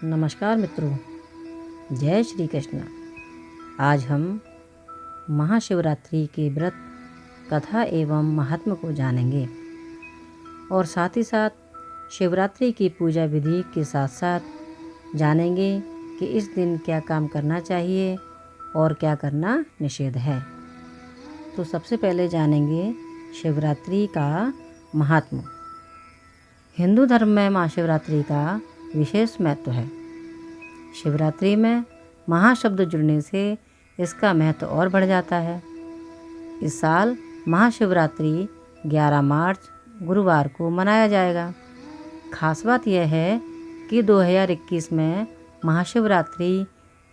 नमस्कार मित्रों, जय श्री कृष्ण। आज हम महाशिवरात्रि के व्रत कथा एवं महात्म्य को जानेंगे और साथ ही साथ शिवरात्रि की पूजा विधि के साथ साथ जानेंगे कि इस दिन क्या काम करना चाहिए और क्या करना निषेध है। तो सबसे पहले जानेंगे शिवरात्रि का महात्म्य। हिंदू धर्म में महाशिवरात्रि का विशेष महत्व है। शिवरात्रि में महाशब्द जुड़ने से इसका महत्व और बढ़ जाता है। इस साल महाशिवरात्रि 11 मार्च गुरुवार को मनाया जाएगा। खास बात यह है कि 2021 में महाशिवरात्रि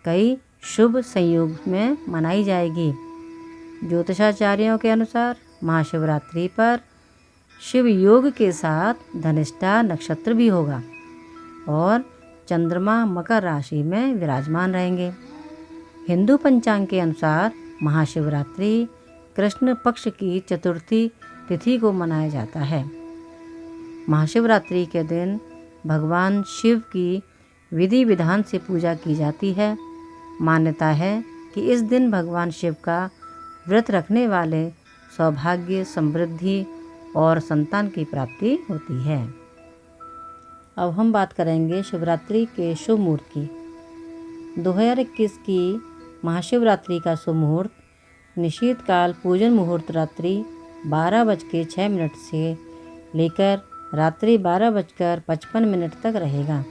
कई शुभ संयोग में मनाई जाएगी। ज्योतिषाचार्यों के अनुसार महाशिवरात्रि पर शिव योग के साथ धनिष्ठा नक्षत्र भी होगा और चंद्रमा मकर राशि में विराजमान रहेंगे। हिंदू पंचांग के अनुसार महाशिवरात्रि कृष्ण पक्ष की चतुर्थी तिथि को मनाया जाता है। महाशिवरात्रि के दिन भगवान शिव की विधि विधान से पूजा की जाती है। मान्यता है कि इस दिन भगवान शिव का व्रत रखने वाले सौभाग्य, समृद्धि और संतान की प्राप्ति होती है। अब हम बात करेंगे शिवरात्रि के शुभ मुहूर्त की। 2021 की महाशिवरात्रि का शुभ मुहूर्त निशीत काल पूजन मुहूर्त रात्रि 12:06 से लेकर रात्रि 12:55 तक रहेगा,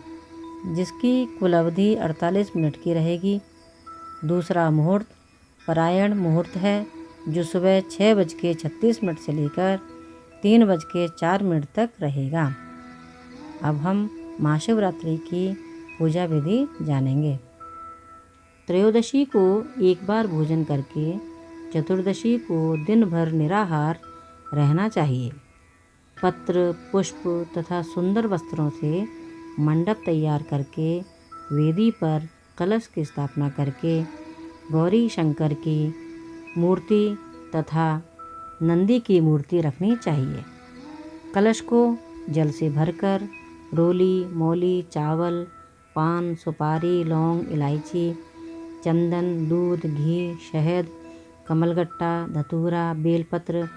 जिसकी कुल अवधि 48 मिनट की रहेगी। दूसरा मुहूर्त परायण मुहूर्त है, जो सुबह 6:36 से लेकर 3:04 तक रहेगा। अब हम महाशिवरात्रि की पूजा विधि जानेंगे। त्रयोदशी को एक बार भोजन करके चतुर्दशी को दिन भर निराहार रहना चाहिए। पत्र, पुष्प तथा सुंदर वस्त्रों से मंडप तैयार करके वेदी पर कलश की स्थापना करके गौरी शंकर की मूर्ति तथा नंदी की मूर्ति रखनी चाहिए। कलश को जल से भरकर रोली, मौली, चावल, पान, सुपारी, लौंग, इलायची, चंदन, दूध, घी, शहद, कमलगट्टा, धतूरा, बेलपत्र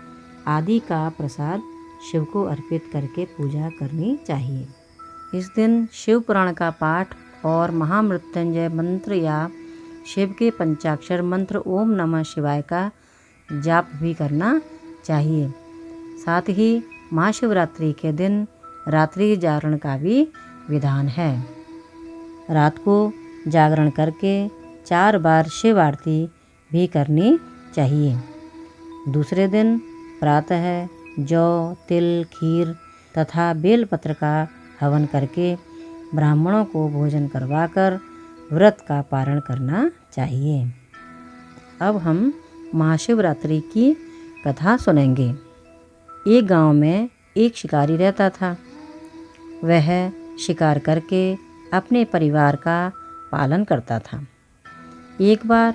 आदि का प्रसाद शिव को अर्पित करके पूजा करनी चाहिए। इस दिन शिव पुराण का पाठ और महामृत्युंजय मंत्र या शिव के पंचाक्षर मंत्र ओम नमः शिवाय का जाप भी करना चाहिए। साथ ही महाशिवरात्रि के दिन रात्रि जागरण का भी विधान है। रात को जागरण करके 4 बार शिव आरती भी करनी चाहिए। दूसरे दिन प्रातः जौ, तिल, खीर तथा बेलपत्र का हवन करके ब्राह्मणों को भोजन करवाकर व्रत का पारण करना चाहिए। अब हम महाशिवरात्रि की कथा सुनेंगे। एक गांव में एक शिकारी रहता था। वह शिकार करके अपने परिवार का पालन करता था। एक बार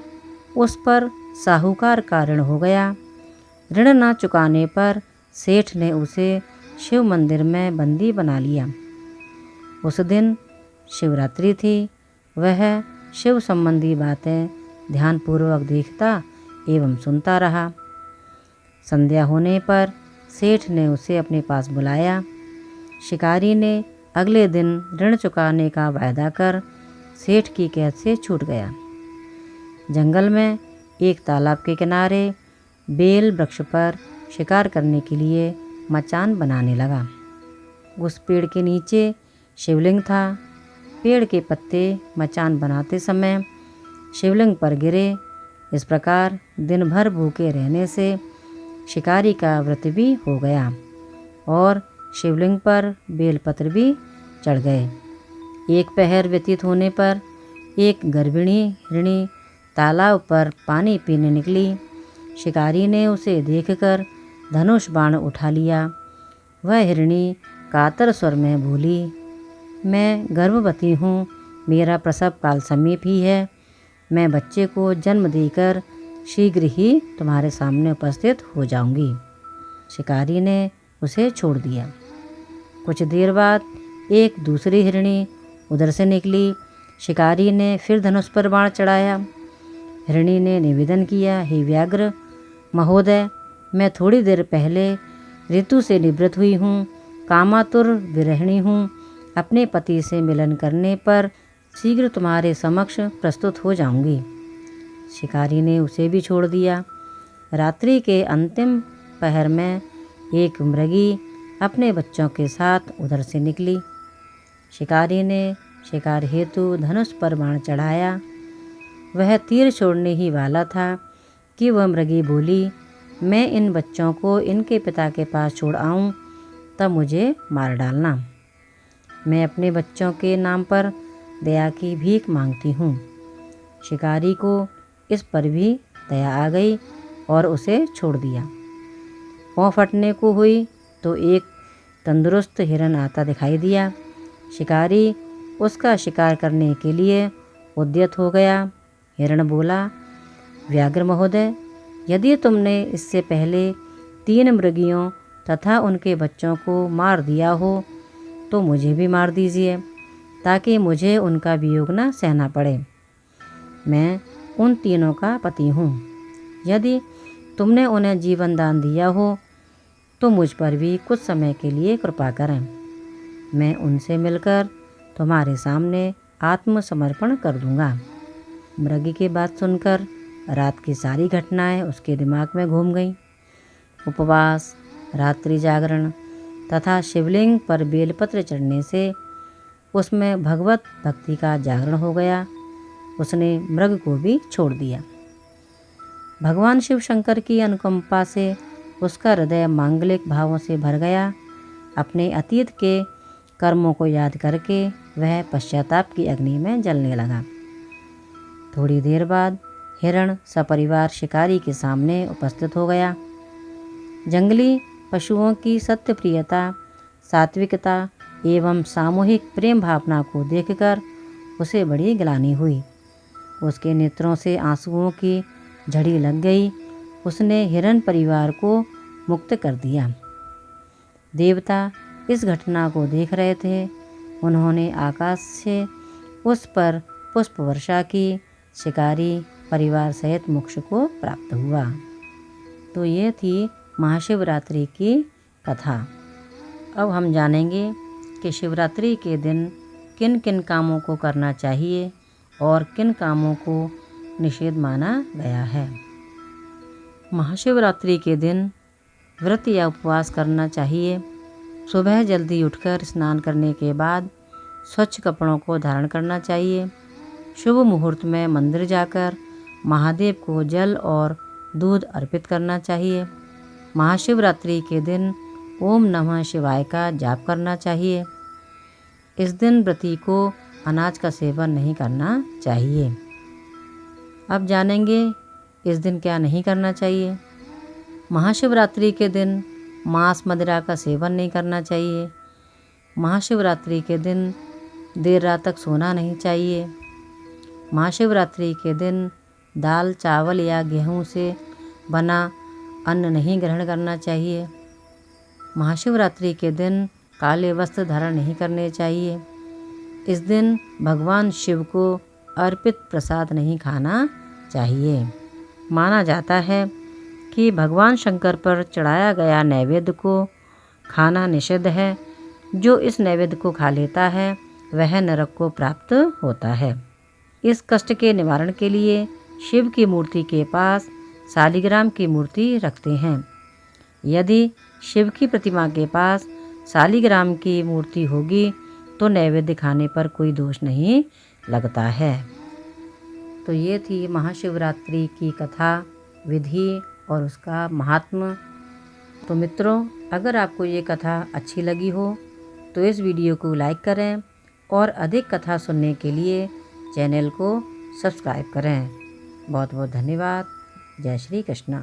उस पर साहूकार का ऋण हो गया। ऋण न चुकाने पर सेठ ने उसे शिव मंदिर में बंदी बना लिया। उस दिन शिवरात्रि थी। वह शिव संबंधी बातें ध्यानपूर्वक देखता एवं सुनता रहा। संध्या होने पर सेठ ने उसे अपने पास बुलाया। शिकारी ने अगले दिन ऋण चुकाने का वायदा कर सेठ की कैद से छूट गया। जंगल में एक तालाब के किनारे बेल वृक्ष पर शिकार करने के लिए मचान बनाने लगा। उस पेड़ के नीचे शिवलिंग था। पेड़ के पत्ते मचान बनाते समय शिवलिंग पर गिरे। इस प्रकार दिन भर भूखे रहने से शिकारी का व्रत भी हो गया और शिवलिंग पर बेलपत्र भी चढ़ गए। एक पहर व्यतीत होने पर एक गर्भिणी हिरणी तालाब पर पानी पीने निकली। शिकारी ने उसे देखकर धनुष बाण उठा लिया। वह हिरणी कातर स्वर में बोली, मैं गर्भवती हूँ, मेरा प्रसव काल समीप ही है। मैं बच्चे को जन्म देकर शीघ्र ही तुम्हारे सामने उपस्थित हो जाऊंगी। शिकारी ने उसे छोड़ दिया। कुछ देर बाद एक दूसरी हिरणी उधर से निकली। शिकारी ने फिर धनुष पर बाण चढ़ाया। हिरणी ने निवेदन किया, हे व्याघ्र महोदय, मैं थोड़ी देर पहले ऋतु से निवृत्त हुई हूँ, कामातुर विरहिणी हूँ। अपने पति से मिलन करने पर शीघ्र तुम्हारे समक्ष प्रस्तुत हो जाऊंगी। शिकारी ने उसे भी छोड़ दिया। रात्रि के अंतिम पहर में एक मृगी अपने बच्चों के साथ उधर से निकली। शिकारी ने शिकार हेतु धनुष पर बाण चढ़ाया। वह तीर छोड़ने ही वाला था कि वह मृगी बोली, मैं इन बच्चों को इनके पिता के पास छोड़ आऊं, तब मुझे मार डालना। मैं अपने बच्चों के नाम पर दया की भीख मांगती हूँ। शिकारी को इस पर भी दया आ गई और उसे छोड़ दिया। पाँव फटने को हुई तो एक तंदुरुस्त हिरन आता दिखाई दिया। शिकारी उसका शिकार करने के लिए उद्यत हो गया। हिरण बोला, व्याघ्र महोदय, यदि तुमने इससे पहले 3 मृगियों तथा उनके बच्चों को मार दिया हो तो मुझे भी मार दीजिए, ताकि मुझे उनका वियोग न सहना पड़े। मैं उन तीनों का पति हूँ। यदि तुमने उन्हें जीवन दान दिया हो तो मुझ पर भी कुछ समय के लिए कृपा करें। मैं उनसे मिलकर तुम्हारे सामने आत्मसमर्पण कर दूंगा। मृगी की बात सुनकर रात की सारी घटनाएं उसके दिमाग में घूम गईं। उपवास, रात्रि जागरण तथा शिवलिंग पर बेलपत्र चढ़ने से उसमें भगवत भक्ति का जागरण हो गया। उसने मृग को भी छोड़ दिया। भगवान शिव शंकर की अनुकंपा से उसका हृदय मांगलिक भावों से भर गया। अपने अतीत के कर्मों को याद करके वह पश्चाताप की अग्नि में जलने लगा। थोड़ी देर बाद हिरण सपरिवार शिकारी के सामने उपस्थित हो गया। जंगली पशुओं की सत्य प्रियता, सात्विकता एवं सामूहिक प्रेम भावना को देखकर उसे बड़ी ग्लानि हुई। उसके नेत्रों से आंसुओं की झड़ी लग गई। उसने हिरण परिवार को मुक्त कर दिया। देवता इस घटना को देख रहे थे। उन्होंने आकाश से उस पर पुष्प वर्षा की। शिकारी परिवार सहित मोक्ष को प्राप्त हुआ। तो ये थी महाशिवरात्रि की कथा। अब हम जानेंगे कि शिवरात्रि के दिन किन किन कामों को करना चाहिए और किन कामों को निषेध माना गया है। महाशिवरात्रि के दिन व्रत या उपवास करना चाहिए। सुबह जल्दी उठकर स्नान करने के बाद स्वच्छ कपड़ों को धारण करना चाहिए। शुभ मुहूर्त में मंदिर जाकर महादेव को जल और दूध अर्पित करना चाहिए। महाशिवरात्रि के दिन ओम नमः शिवाय का जाप करना चाहिए। इस दिन व्रती को अनाज का सेवन नहीं करना चाहिए। अब जानेंगे इस दिन क्या नहीं करना चाहिए। महाशिवरात्रि के दिन मांस मदिरा का सेवन नहीं करना चाहिए। महाशिवरात्रि के दिन देर रात तक सोना नहीं चाहिए। महाशिवरात्रि के दिन दाल, चावल या गेहूं से बना अन्न नहीं ग्रहण करना चाहिए। महाशिवरात्रि के दिन काले वस्त्र धारण नहीं करने चाहिए। इस दिन भगवान शिव को अर्पित प्रसाद नहीं खाना चाहिए। माना जाता है कि भगवान शंकर पर चढ़ाया गया नैवेद्य को खाना निषिद्ध है। जो इस नैवेद्य को खा लेता है वह नरक को प्राप्त होता है। इस कष्ट के निवारण के लिए शिव की मूर्ति के पास शालिग्राम की मूर्ति रखते हैं। यदि शिव की प्रतिमा के पास शालिग्राम की मूर्ति होगी तो नैवेद्य खाने पर कोई दोष नहीं लगता है। तो ये थी महाशिवरात्रि की कथा, विधि और उसका महात्म्य। तो मित्रों, अगर आपको ये कथा अच्छी लगी हो तो इस वीडियो को लाइक करें और अधिक कथा सुनने के लिए चैनल को सब्सक्राइब करें। बहुत बहुत धन्यवाद। जय श्री कृष्ण।